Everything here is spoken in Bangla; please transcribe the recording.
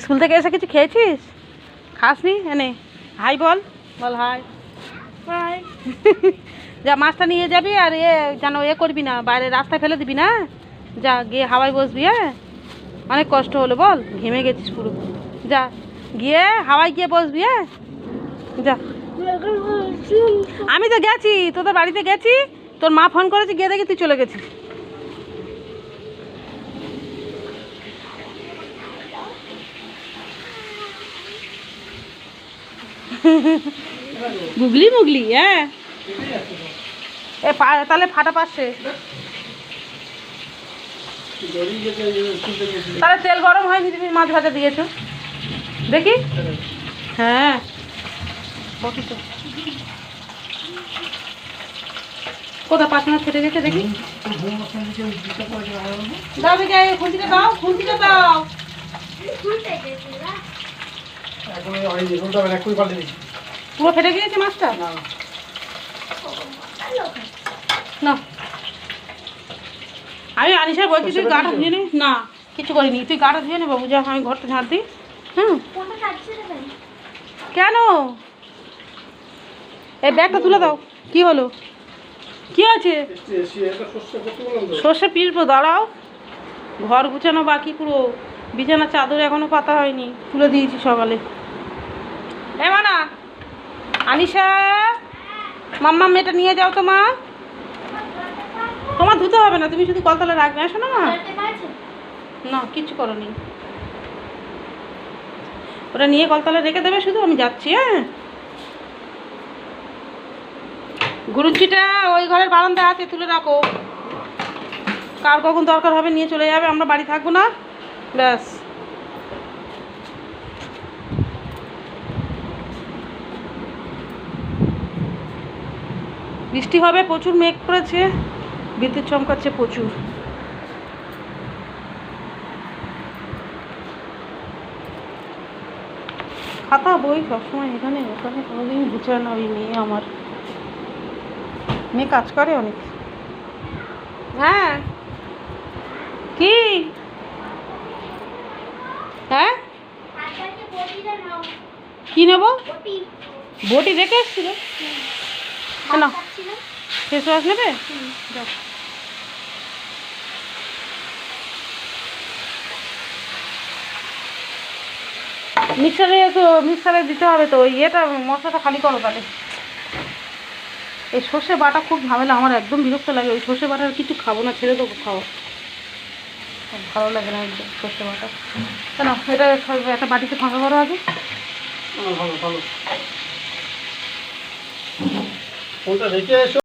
স্কুল থেকে এসে কিছু খেয়েছিস? খাসনি? এনে হাই বল, বল হাই। হাই। যা মাছটা নিয়ে যাবি, আর যেন করবি না, বাইরে রাস্তায় ফেলে দিবি না। যা গিয়ে হাওয়ায় বসবি। হ্যাঁ, অনেক কষ্ট হলো বল, ঘেমে গেছিস পুরো। যা গিয়ে হাওয়ায় গিয়ে বসবি। হ্যাঁ যা। আমি তো গেছি, তোদের বাড়িতে গেছি, তোর মা ফোন করেছে, গিয়ে দেখি তুই চলে গেছিস। গুগলি মুগলি। হ্যাঁ তাহলে ফাটা পাচ্ছে। তাহলে তেল গরম হয়নি, তুমি মাছ ভাজা দিয়েছো দেখি। হ্যাঁ কোথা পাঁচনা ছেড়ে গেছে দেখি। দাও দেখি, খুন্তিটা দাও, খুন্তিটা দাও। পুরো ফেটে গিয়েছে মাছটা। না আমি আনিশা বলছি তুই গাটা ধুয়ে নে। না কিছু করিনি, তুই গাটা ধুয়ে নে বাবু, যা আমি ঘরটা ঝাড় দিই। হুম কেন? এই ব্যাগটা তুলে দাও। কি হলো? কি আছে? সর্ষে পিসবো, দাঁড়াও। ঘর গুছানো বাকি, পুরো বিছানা চাদর এখনো পাতা হয়নি, তুলে দিয়েছি সকালে। এ মানা, আনিশা মাম্মা মেয়েটা নিয়ে যাও তো মা। তোমার ধুতে হবে না, তুমি শুধু কলতলা রাখবে। আসো না মা। না কিচ্ছু করোনি, ওটা নিয়ে কলতলা রেখে দেবে শুধু, আমি যাচ্ছি। হ্যাঁ গুরুচিটা ওই ঘরের বারান্দায় আছে, তুলে রাখো। কার কখন দরকার হবে নিয়ে চলে যাবে, আমরা বাড়ি থাকবো না, ব্যাস। বৃষ্টি হবে, প্রচুর মেঘ করেছে, বিদ্যুৎ চমকাচ্ছে প্রচুর। খাতা বই সবসময় এখানে ওখানে, কোনোদিন গুছায় না ওই মেয়ে আমার। মেয়ে কাজ করে অনেক। হ্যাঁ কি? হ্যাঁ কি নেবো? বটি রেখে এসছিল না, ফেস ওয়াশ নেবে? মিক্সারে দিতে হবে তো, ওই মশলাটা খালি করো তাহলে। এই সর্ষে বাটা খুব ঝামেলা, আমার একদম বিরক্ত লাগে। ওই সর্ষে বাটার কিছু খাবো না, ছেড়ে দেবো খাওয়া, ভালো লাগে না একদম সর্ষে বাটা। কেন এটা একটা বাটিতে ফাঁকা করো আগে। ভালো ভালো